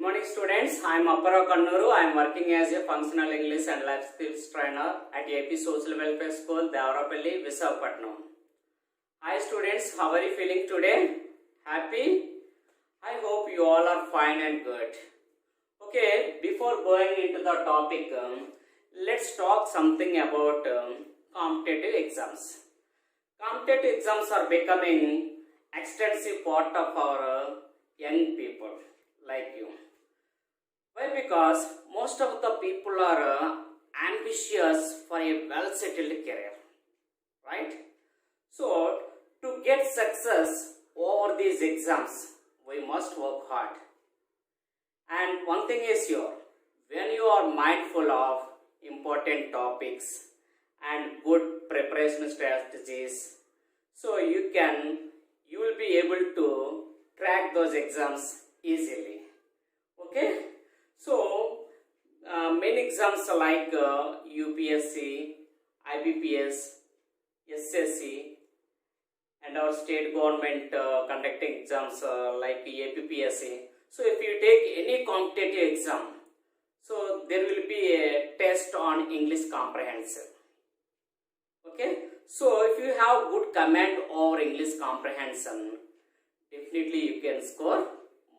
morning students, I am Apparao Kannuru. I am working as a functional English and life skills trainer at AP Social Welfare School, Devarapalli, Visakhapatnam. Hi students, how are you feeling today? Happy? I hope you all are fine and good. Okay, before going into the topic, let's talk something about competitive exams. Competitive exams are becoming extensive part of our young people like you. Why? Because most of the people are ambitious for a well-settled career, right? So, to get success over these exams, we must work hard. And one thing is sure, when you are mindful of important topics and good preparation strategies, so you will be able to crack those exams easily. Okay, so many exams like UPSC, IBPS, SSC, and our state government conducting exams like APSWRS. So if you take any competitive exam, so there will be a test on English comprehension. Okay, so if you have good command over English comprehension, definitely you can score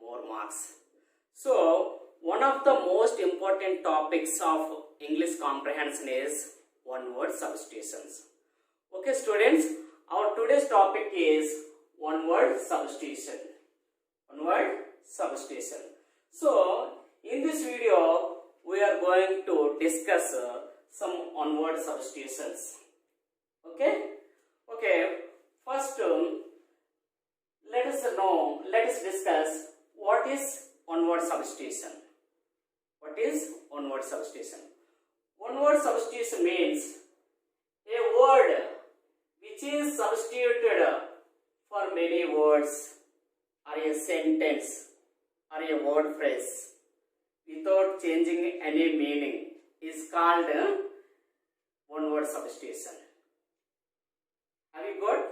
more marks. So one of the most important topics of English comprehension is one-word substitutions. Okay students, our today's topic is one-word substitution. One-word substitution. So in this video, we are going to discuss some one-word substitutions. Okay. First, let us discuss what is one-word substitution. What is one-word substitution? One-word substitution means a word which is substituted for many words or a sentence or a word phrase without changing any meaning is called one-word substitution. Have you got?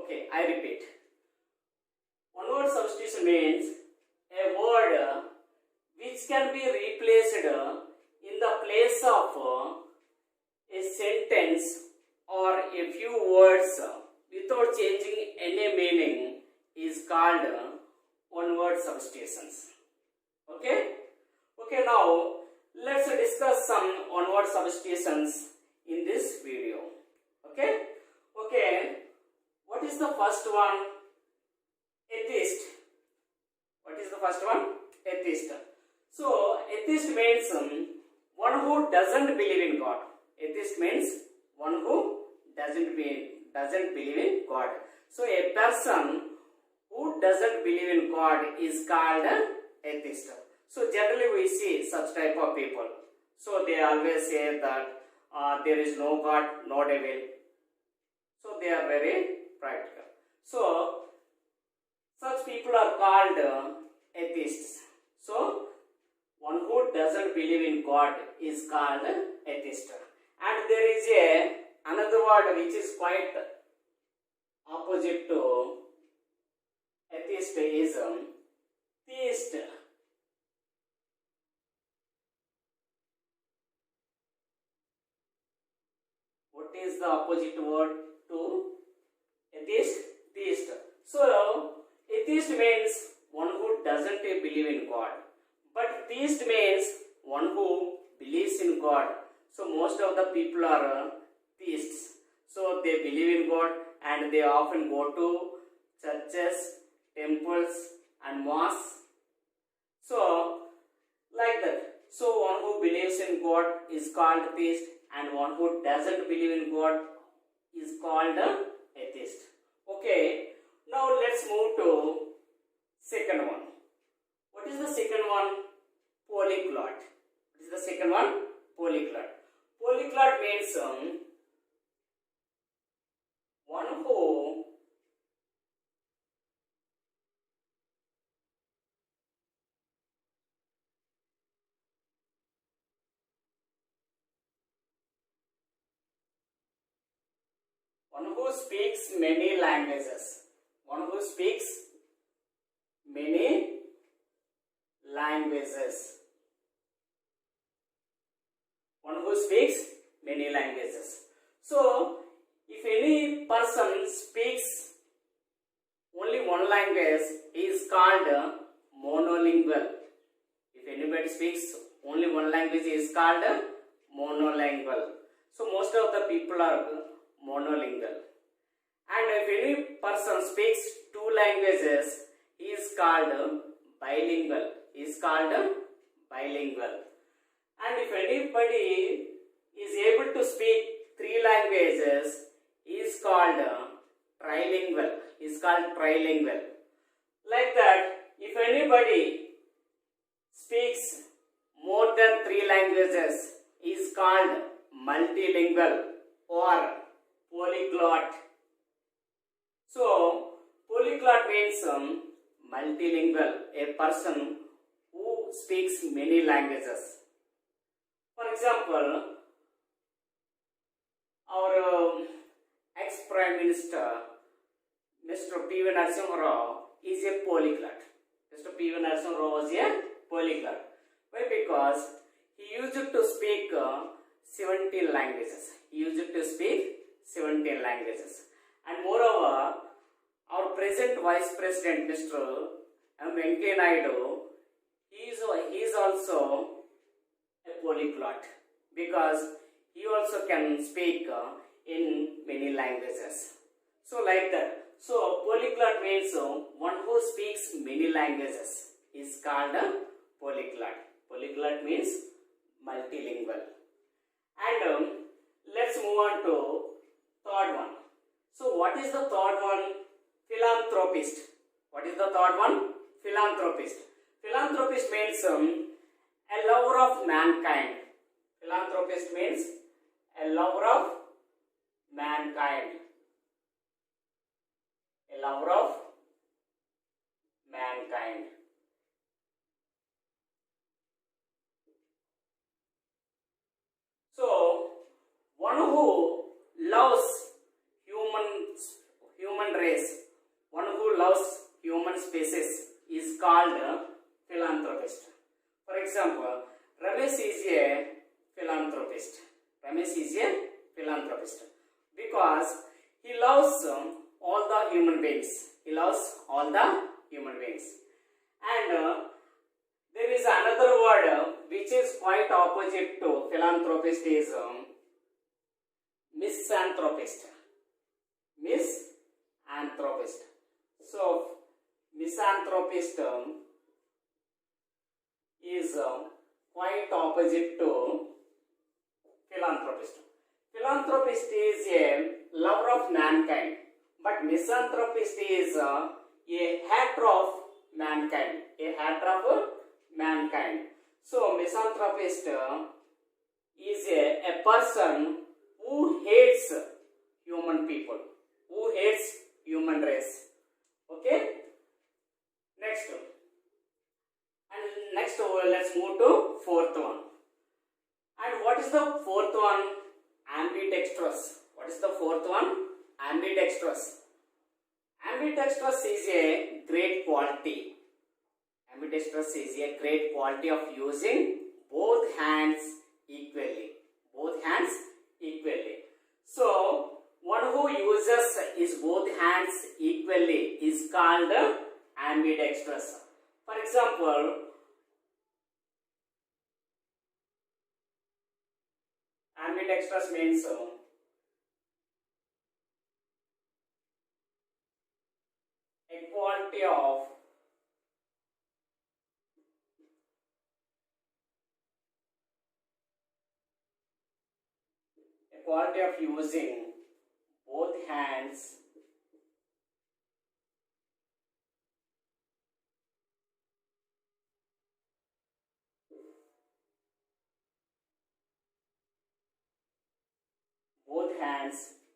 Okay, I repeat. One-word substitution means a word which can be replaced in the place of a sentence or a few words without changing any meaning is called one-word substitutions. Okay, now let's discuss some one-word substitutions in this video. Okay, what is the first one? Atheist. What is the first one? Atheist. So atheist means one who doesn't believe in God. Atheist means one who doesn't believe in God. So a person who doesn't believe in God is called atheist. So generally we see such type of people. So they always say that there is no God, no devil. So they are very practical. So such people are called atheists. So one who doesn't believe in God is called atheist. And there is another word which is quite opposite to atheist is theist. What is the opposite word to atheist? Theist. So atheist means one who doesn't believe in God, but theist means one who believes in God. So most of the people are theists. So they believe in God and they often go to churches, temples and mosques. So like that. So one who believes in God is called theist and one who doesn't believe in God is called atheist. Okay, now let's move to second one. What is the second one? Polyglot. What is the second one? Polyglot. Polyglot means one who speaks many languages. One who speaks many languages. One who speaks many languages. So, if any person speaks only one language, he is called monolingual. If anybody speaks only one language, he is called monolingual. So, most of the people are monolingual. And if any person speaks two languages, he is called bilingual. He is called bilingual. And if anybody is able to speak three languages, he is called trilingual. He is called trilingual. Like that, if anybody speaks more than three languages, he is called multilingual or polyglot. So, polyglot means multilingual, a person who speaks many languages. For example, our ex-Prime Minister, Mr. P.V. Narasimha is a polyglot. Mr. P.V. Narasimha was a polyglot. Why? Because he used to speak 17 languages. He used to speak 17 languages. And moreover, our present Vice President, Mr. M. Venkaiah Naidu, he is also a polyglot because he also can speak in many languages. So like that. So polyglot means one who speaks many languages is called a polyglot. Polyglot means multilingual. And let's move on to third one. So what is the third one? Philanthropist. What is the third one? Philanthropist. Philanthropist means a lover of mankind. Philanthropist means a lover of mankind. A lover of mankind. So, one who loves human race, one who loves human species is called a philanthropist. For example, Ramesh is a philanthropist. Ramesh is a philanthropist because he loves all the human beings. He loves all the human beings. And there is another word which is quite opposite to philanthropist is misanthropist. Misanthropist. So, misanthropist is quite opposite to philanthropist. Philanthropist is a lover of mankind, but misanthropist is a hater of mankind. A hater of mankind. So, misanthropist is a person who hates human people, who hates human race. Okay? Next. And next let's move to fourth one. And what is the fourth one? Ambidextrous. What is the fourth one? Ambidextrous. Ambidextrous is a great quality. Ambidextrous is a great quality of using both hands equally. Both hands equally. So, one who uses his both hands equally is called ambidextrous. For example, ambidextrous means equality of using both hands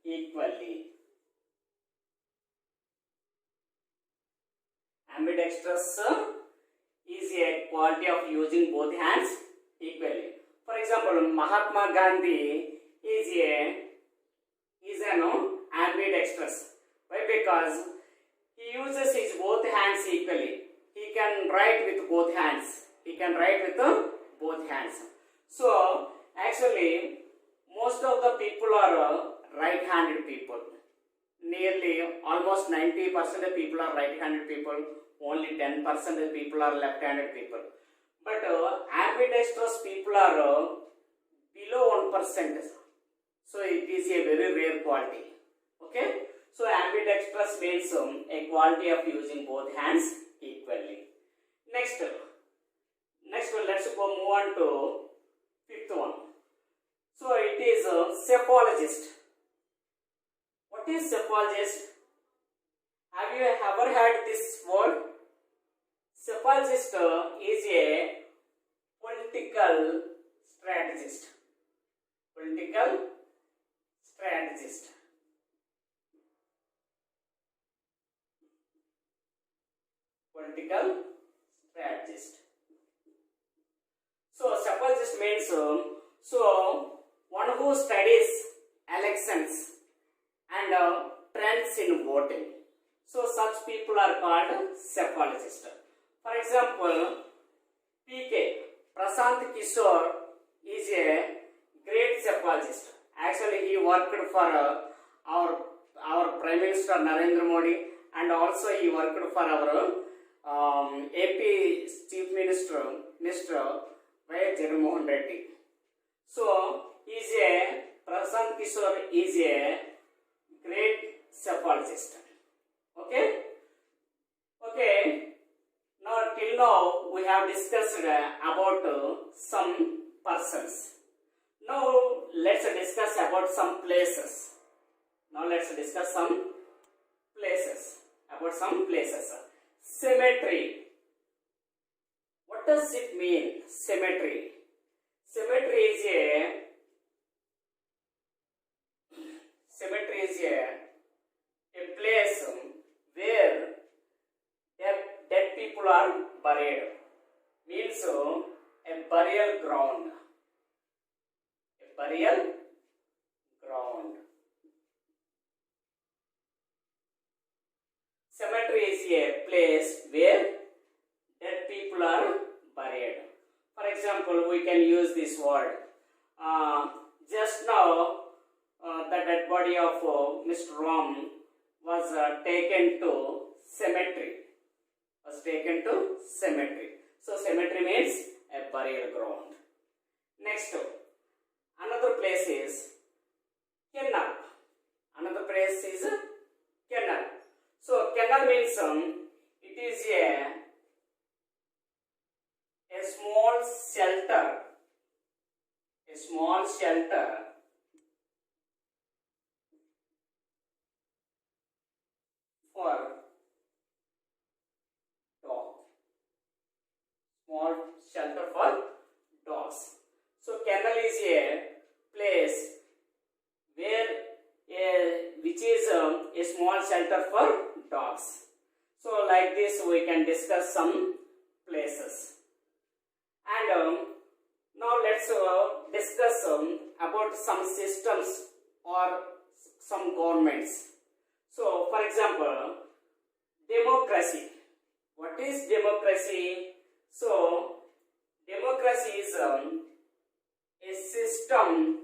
equally. Ambidextrous is a quality of using both hands equally. For example, Mahatma Gandhi is an ambidextrous. Why? Because he uses his both hands equally. He can write with both hands. he can write with both hands. So actually most of the people are right-handed people. Nearly almost 90% of people are right-handed people. Only 10% of people are left-handed people. But ambidextrous people are below 1%. So it is a very rare quality. Okay. So ambidextrous means a quality of using both hands equally. Next one, let's go move on to fifth one. So it is a cephalogist. What is cephalogist? Have you ever heard this word? Cephalogist is a political strategist. Political strategist. Political strategist. So cephalogist means one who studies elections and trends in voting. So such people are called cephalogists. For example, PK Prashant Kishore is a great cephalogist. Actually, he worked for our Prime Minister Narendra Modi, and also he worked for our AP Chief Minister Y. Jagannath Reddy. So Prashant Kishore is a great cephalogist. Okay. Now till now we have discussed about some persons. Now let's discuss about some places. Cemetery. What does it mean? Cemetery. Cemetery is a place where dead people are buried. Means a burial ground. Cemetery is a place where dead people are buried. For example, we can use this word. Just now, the dead body of Mr. Ram was taken to cemetery. So cemetery means a burial ground. Next, another place is kennel. So kennel means it is a small shelter. For dog. Small shelter for dogs. So kennel is a place which is a small shelter for dogs. So like this we can discuss some places. And now let's discuss about some systems or some governments. So for example, democracy. What is democracy? So democracy is a system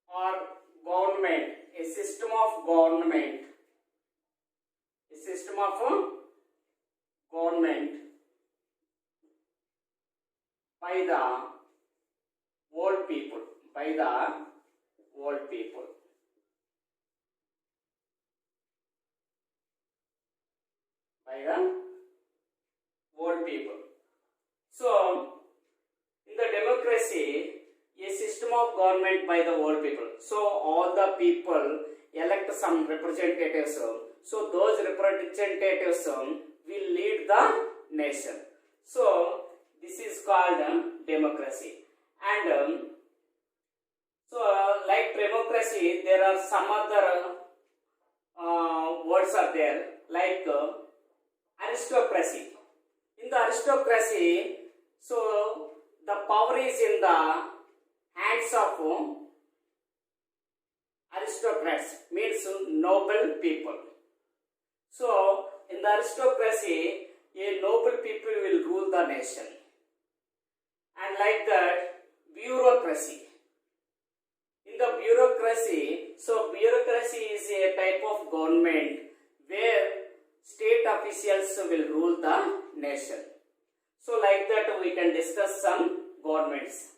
or government, a system of government by the whole people. So in the democracy, a system of government by the whole people. So all the people elect some representatives. So those representatives will lead the nation. So this is called democracy. And like democracy, there are some other words are there, like aristocracy. In the aristocracy, so the power is in the hands of aristocrats, means noble people. So in the aristocracy, a noble people will rule the nation. and like that bureaucracy. In the bureaucracy, so bureaucracy is a type of government where state officials will rule the nation. So like that we can discuss some governments.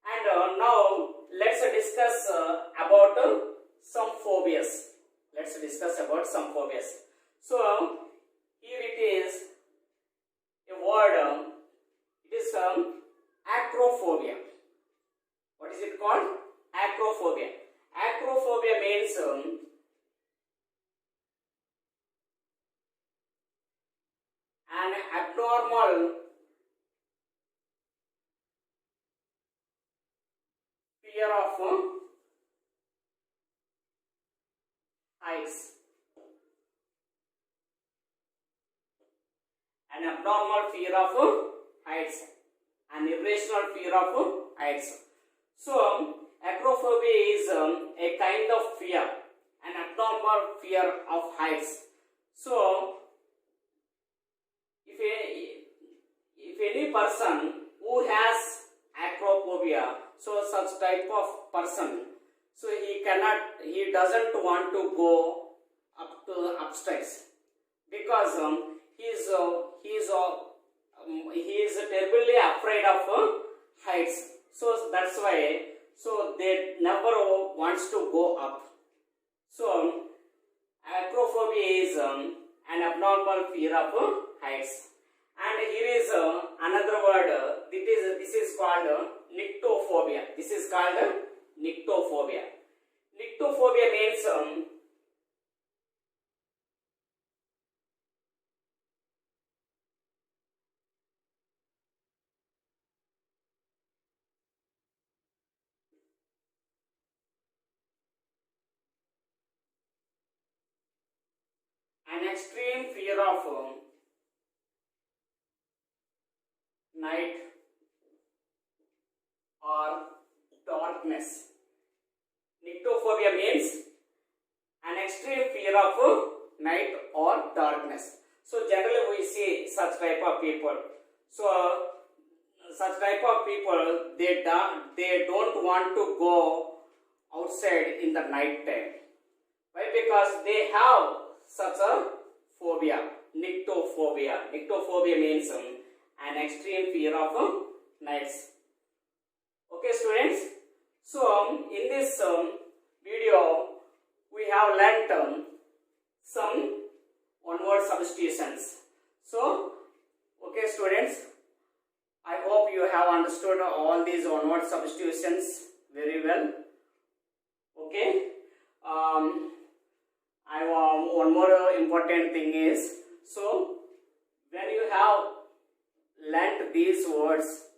And now let's discuss about some phobias. Let's discuss about some phobias. So here it is a word. It is acrophobia. What is it called? Acrophobia. Acrophobia means an abnormal fear of heights. An abnormal fear of heights. An irrational fear of heights. So, acrophobia is a kind of fear, an abnormal fear of heights. So, if any person who has acrophobia, so such type of person, so he doesn't want to go up to upstairs because he is terribly afraid of heights. So that's why, so they never wants to go up. So acrophobia is an abnormal fear of heights. And here is another word. This is called nyctophobia. This is called nyctophobia. Nyctophobia means an extreme fear of night or darkness. Nyctophobia means an extreme fear of night or darkness. So generally we see such type of people. So such type of people, they don't want to go outside in the night time. Why? Because they have such a phobia, nyctophobia. Nyctophobia means an extreme fear of nights. Okay, students. So in this video, we have learnt some onward substitutions. So, okay, students, I hope you have understood all these onward substitutions very well. Okay. One more important thing is, so when you have learnt these words,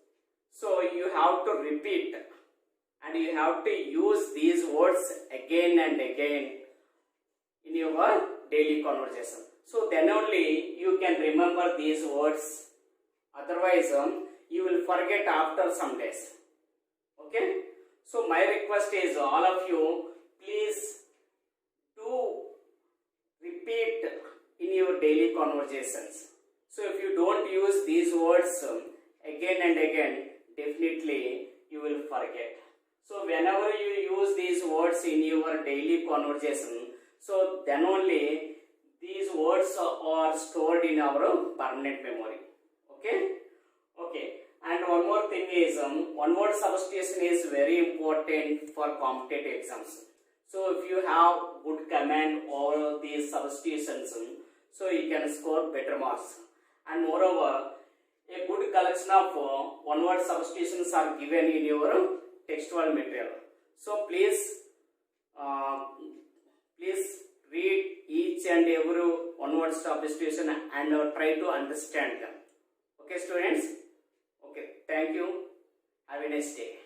so you have to repeat and you have to use these words again and again in your daily conversation. So then only you can remember these words. Otherwise, you will forget after some days. Okay. So my request is, all of you, please do repeat in your daily conversations. So if you don't use these words again and again, definitely you will forget. So whenever you use these words in your daily conversation, so then only these words are stored in our permanent memory. Okay. Okay. And one more thing is, onward substitution is very important for competitive exams. So if you have good command over these substitutions, so you can score better marks. And moreover, a good collection of onward substitutions are given in your textual material. So please read each and every onward substitution and try to understand them. Okay, students? Okay, thank you. Have a nice day.